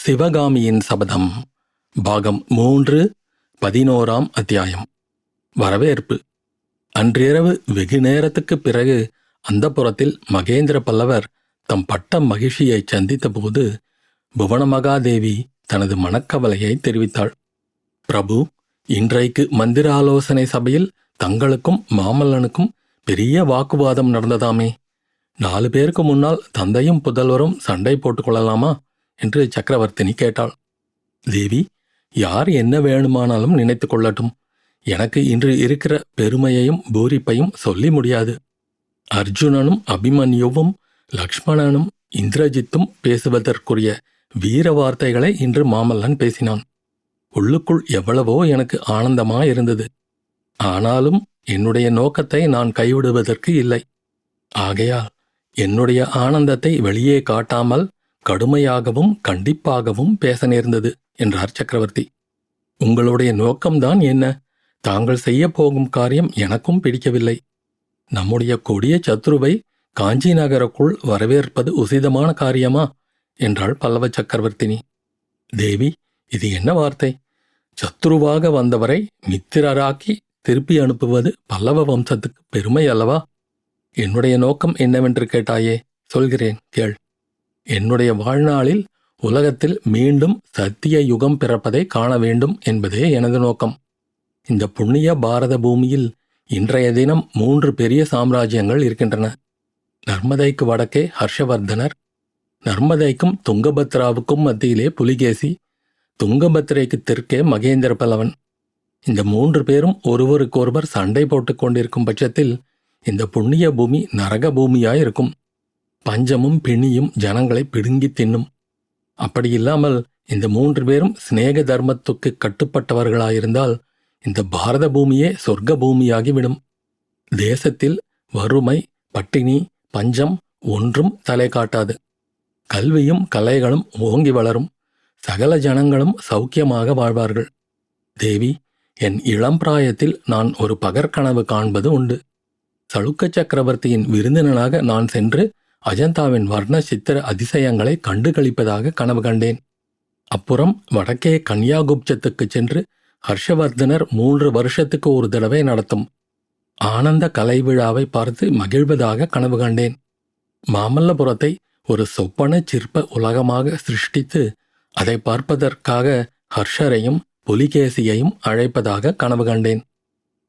சிவகாமியின் சபதம் பாகம் 3 11ஆம் அத்தியாயம். வரவேற்பு. அன்றிரவு வெகு நேரத்துக்குப் பிறகு அந்தப்புரத்தில் மகேந்திர பல்லவர் தம் பட்ட மகிழ்ச்சியை சந்தித்தபோது புவனமகாதேவி தனது மனக்கவலையை தெரிவித்தாள். பிரபு, இன்றைக்கு மந்திர ஆலோசனை சபையில் தங்களுக்கும் மாமல்லனுக்கும் பெரிய வாக்குவாதம் நடந்ததாமே. 4 பேருக்கு முன்னால் தந்தையும் புதல்வரும் சண்டை போட்டுக்கொள்ளலாமா என்று சக்கரவர்த்தினி கேட்டாள். தேவி, யார் என்ன வேணுமானாலும் நினைத்து கொள்ளட்டும். எனக்கு இன்று இருக்கிற பெருமையையும் பூரிப்பையும் சொல்லி முடியாது. அர்ஜுனனும் அபிமன்யுவும் லக்ஷ்மணனும் இந்திரஜித்தும் பேசுவதற்குரிய வீர வார்த்தைகளை இன்று மாமல்லன் பேசினான். உள்ளுக்குள் எவ்வளவோ எனக்கு ஆனந்தமாயிருந்தது. ஆனாலும் என்னுடைய நோக்கத்தை நான் கைவிடுவதற்கு இல்லை. ஆகையால் என்னுடைய ஆனந்தத்தை வெளியே காட்டாமல் கடுமையாகவும் கண்டிப்பாகவும் பேச நேர்ந்தது என்றார் சக்கரவர்த்தி. உங்களுடைய நோக்கம்தான் என்ன? தாங்கள் செய்யப்போகும் காரியம் எனக்கும் பிடிக்கவில்லை. நம்முடைய கொடிய சத்ருவை காஞ்சி நகருக்குள் வரவேற்பது உசிதமான காரியமா என்றாள் பல்லவ சக்கரவர்த்தினி. தேவி, இது என்ன வார்த்தை? சத்ருவாக வந்தவரை மித்திரராக்கி திருப்பி அனுப்புவது பல்லவ வம்சத்துக்கு பெருமை அல்லவா? என்னுடைய நோக்கம் என்னவென்று கேட்டாயே, சொல்கிறேன் கேள். என்னுடைய வாழ்நாளில் உலகத்தில் மீண்டும் சத்திய யுகம் பிறப்பதை காண வேண்டும் என்பதே எனது நோக்கம். இந்த புண்ணிய பாரத பூமியில் இன்றைய தினம் 3 பெரிய சாம்ராஜ்யங்கள் இருக்கின்றன. நர்மதைக்கு வடக்கே ஹர்ஷவர்தனர், நர்மதைக்கும் துங்கபத்ராவுக்கும் மத்தியிலே புலிகேசி, துங்கபத்ரைக்கு தெற்கே மகேந்திர பல்லவன். இந்த 3 பேரும் ஒருவருக்கொருவர் சண்டை போட்டுக் கொண்டிருக்கும் பட்சத்தில் இந்த புண்ணிய பூமி நரக பூமியாயிருக்கும். பஞ்சமும் பிணியும் ஜனங்களை பிடுங்கி தின்னும். அப்படியில்லாமல் இந்த 3 பேரும் சிநேக தர்மத்துக்கு கட்டுப்பட்டவர்களாயிருந்தால் இந்த பாரத பூமியே சொர்க்க பூமியாகிவிடும். தேசத்தில் வறுமை, பட்டினி, பஞ்சம் ஒன்றும் தலை காட்டாது. கல்வியும் கலைகளும் ஓங்கி வளரும். சகல ஜனங்களும் சௌக்கியமாக வாழ்வார்கள். தேவி, என் இளம் பிராயத்தில் நான் ஒரு பகற்கனவு காண்பது உண்டு. சளுக்க சக்கரவர்த்தியின் விருந்தினனாக நான் சென்று அஜந்தாவின் வர்ண சித்திர அதிசயங்களை கண்டுகளிப்பதாக கனவு கண்டேன். அப்புறம் வடக்கே கன்யாகுப்சத்துக்குச் சென்று ஹர்ஷவர்தனர் 3 வருஷத்துக்கு ஒரு தடவை நடத்தும் ஆனந்த கலை விழாவை பார்த்து மகிழ்வதாக கனவு கண்டேன். மாமல்லபுரத்தை ஒரு சொப்பன சிற்ப உலகமாக சிருஷ்டித்து அதை பார்ப்பதற்காக ஹர்ஷரையும் புலிகேசியையும் அழைப்பதாக கனவு கண்டேன்.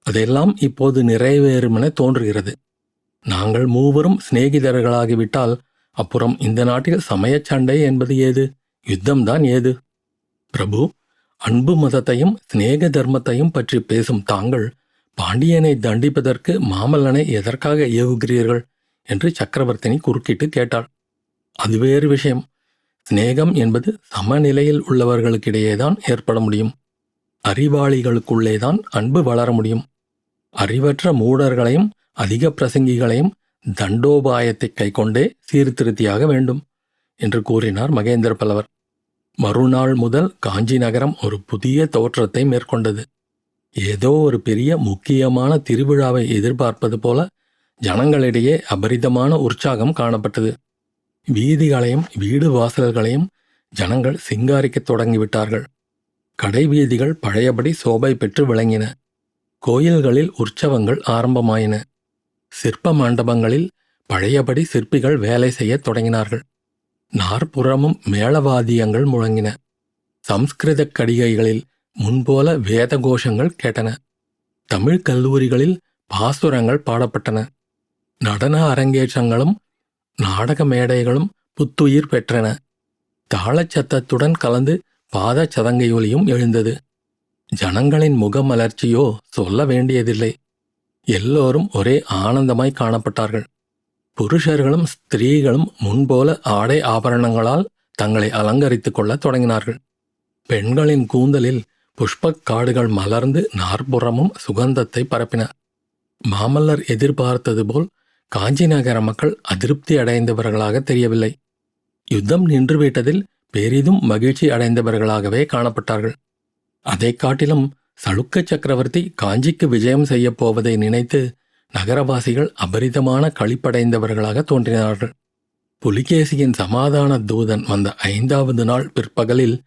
அதெல்லாம் இப்போது நிறைவேறுமென தோன்றுகிறது. நாங்கள் 3 சிநேகிதர்களாகிவிட்டால் அப்புறம் இந்த நாட்டில் சமயச் சண்டை என்பது ஏது? யுத்தம்தான் ஏது? பிரபு, அன்பு மதத்தையும் சிநேக தர்மத்தையும் பற்றி பேசும் தாங்கள் பாண்டியனை தண்டிப்பதற்கு மாமல்லனை எதற்காக ஏவுகிறீர்கள் என்று சக்கரவர்த்தினி குறுக்கிட்டு கேட்டாள். அது வேறு விஷயம். சிநேகம் என்பது சமநிலையில் உள்ளவர்களுக்கிடையேதான் ஏற்பட முடியும். அறிவாளிகளுக்குள்ளேதான் அன்பு வளர முடியும். அறிவற்ற மூடர்களையும் அதிக பிரசங்கிகளையும் தண்டோபாயத்தை கைக்கொண்டே சீர்திருத்தியாக வேண்டும் என்று கூறினார் மகேந்திர பல்லவர். மறுநாள் முதல் காஞ்சி நகரம் ஒரு புதிய தோற்றத்தை மேற்கொண்டது. ஏதோ ஒரு பெரிய முக்கியமான திருவிழாவை எதிர்பார்ப்பது போல ஜனங்களிடையே அபரிதமான உற்சாகம் காணப்பட்டது. வீதிகளையும் வீடு வாசல்களையும் ஜனங்கள் சிங்காரிக்கத் தொடங்கிவிட்டார்கள். கடை வீதிகள் பழையபடி சோபை பெற்று விளங்கின. கோயில்களில் உற்சவங்கள் ஆரம்பமாயின. சிற்ப மண்டபங்களில் பழையபடி சிற்பிகள் வேலை செய்யத் தொடங்கினார்கள். நாற்புறமும் மேளவாதியங்கள் முழங்கின. சம்ஸ்கிருத கடிகைகளில் முன்போல வேத கோஷங்கள் கேட்டன. தமிழ் கல்லூரிகளில் பாசுரங்கள் பாடப்பட்டன. நடன அரங்கேற்றங்களும் நாடக மேடைகளும் புத்துயிர் பெற்றன. தாளச்சத்தத்துடன் கலந்து பாத சதங்கையொலியும் எழுந்தது. ஜனங்களின் முகமலர்ச்சியோ சொல்ல வேண்டியதில்லை. எல்லோரும் ஒரே ஆனந்தமாய் காணப்பட்டார்கள். புருஷர்களும் ஸ்திரீகளும் முன்போல ஆடை ஆபரணங்களால் தங்களை அலங்கரித்துக் கொள்ளத் தொடங்கினார்கள். பெண்களின் கூந்தலில் புஷ்பக் காடுகள் மலர்ந்து நாற்புறமும் சுகந்தத்தை பரப்பின. மாமல்லர் எதிர்பார்த்தது போல் காஞ்சி நகர மக்கள் அதிருப்தி அடைந்தவர்களாக தெரியவில்லை. யுத்தம் நின்றுவிட்டதில் பெரிதும் மகிழ்ச்சி அடைந்தவர்களாகவே காணப்பட்டார்கள். அதைக் காட்டிலும் சளுக்க சக்கரவர்த்தி காஞ்சிக்கு விஜயம் செய்யப் போவதை நினைத்து நகரவாசிகள் அபரிதமான களிப்படைந்தவர்களாக தோன்றினார்கள். புலிகேசியின் சமாதான தூதன் வந்த 5வது நாள் பிற்பகலில்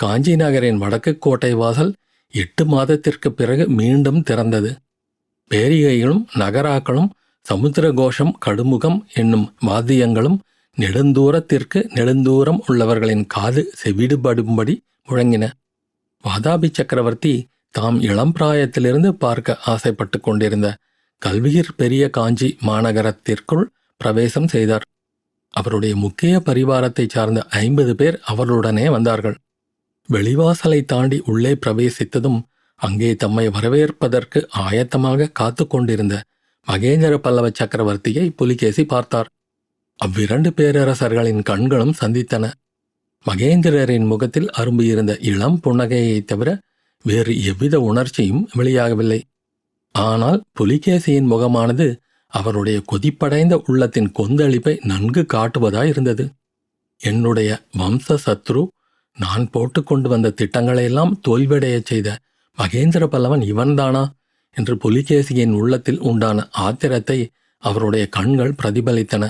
காஞ்சி நகரின் வடக்கு கோட்டை வாசல் 8 மாதத்திற்கு பிறகு மீண்டும் திறந்தது. பேரிகைகளும் நகராக்களும் சமுத்திர கோஷம் கடுமுகம் என்னும் வாத்தியங்களும் நெடுந்தூரத்திற்கு நெடுந்தூரம் உள்ளவர்களின் காது செவிடுபடும்படி முழங்கின. வாதாபி சக்கரவர்த்தி தாம் இளம் பிராயத்திலிருந்து பார்க்க ஆசைப்பட்டு கொண்டிருந்த கல்வியிற் பெரிய காஞ்சி மாநகரத்திற்குள் பிரவேசம் செய்தார். அவருடைய முக்கிய பரிவாரத்தைச் சார்ந்த 50 பேர் அவருடனே வந்தார்கள். வெளிவாசலை தாண்டி உள்ளே பிரவேசித்ததும் அங்கே தம்மை வரவேற்பதற்கு ஆயத்தமாக காத்து கொண்டிருந்த மகேந்திர பல்லவ சக்கரவர்த்தியை புலிகேசி பார்த்தார். அவ்விரண்டு பேரரசர்களின் கண்களும் சந்தித்தன. மகேந்திரரின் முகத்தில் அரும்பியிருந்த இளம் புன்னகையைத் தவிர வேறு எவ்வித உணர்ச்சியும் வெளியாகவில்லை. ஆனால் புலிகேசியின் முகமானது அவருடைய கொதிப்படைந்த உள்ளத்தின் கொந்தளிப்பை நன்கு காட்டுவதாயிருந்தது. என்னுடைய வம்ச சத்ரு, நான் போட்டுக்கொண்டு வந்த திட்டங்களையெல்லாம் தோல்வியடையச் செய்த மகேந்திர பல்லவன் இவன்தானா என்று புலிகேசியின் உள்ளத்தில் உண்டான ஆத்திரத்தை அவருடைய கண்கள் பிரதிபலித்தன.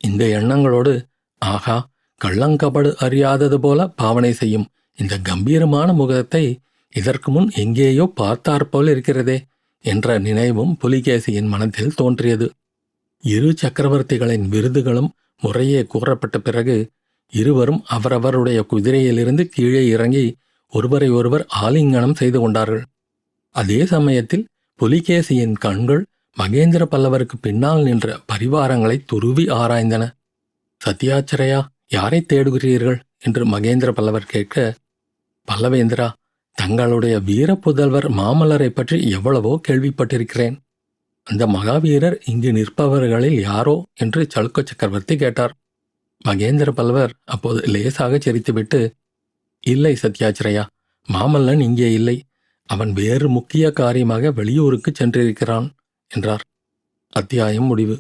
இந்த எண்ணங்களோடு, ஆகா, கள்ளங்கபடு அறியாதது போல பாவனை செய்யும் இந்த கம்பீரமான முகத்தை இதற்கு முன் எங்கேயோ பார்த்தாற்போல் இருக்கிறதே என்ற நினைவும் புலிகேசியின் மனத்தில் தோன்றியது. இரு சக்கரவர்த்திகளின் விருதுகளும் முறையே கூறப்பட்ட பிறகு இருவரும் அவரவருடைய குதிரையிலிருந்து கீழே இறங்கி ஒருவரை ஒருவர் ஆலிங்கனம் செய்து கொண்டார்கள். அதே சமயத்தில் புலிகேசியின் கண்கள் மகேந்திர பல்லவருக்கு பின்னால் நின்ற பரிவாரங்களை துருவி ஆராய்ந்தன. சத்யாச்சிரயா, யாரை தேடுகிறீர்கள் என்று மகேந்திர பல்லவர் கேட்க, பல்லவேந்திரா, தங்களுடைய வீர புதல்வர் மாமல்லரை பற்றி எவ்வளவோ கேள்விப்பட்டிருக்கிறேன். அந்த மகாவீரர் இங்கு நிற்பவர்களில் யாரோ என்று சளுக்க சக்கரவர்த்தி கேட்டார். மகேந்திர பல்லவர் அப்போது லேசாக சிரித்துவிட்டு, இல்லை சத்யாச்சிரயா, மாமல்லன் இங்கே இல்லை. அவன் வேறு முக்கிய காரியமாக வெளியூருக்கு சென்றிருக்கிறான் என்றார். அத்தியாயம் முடிவு.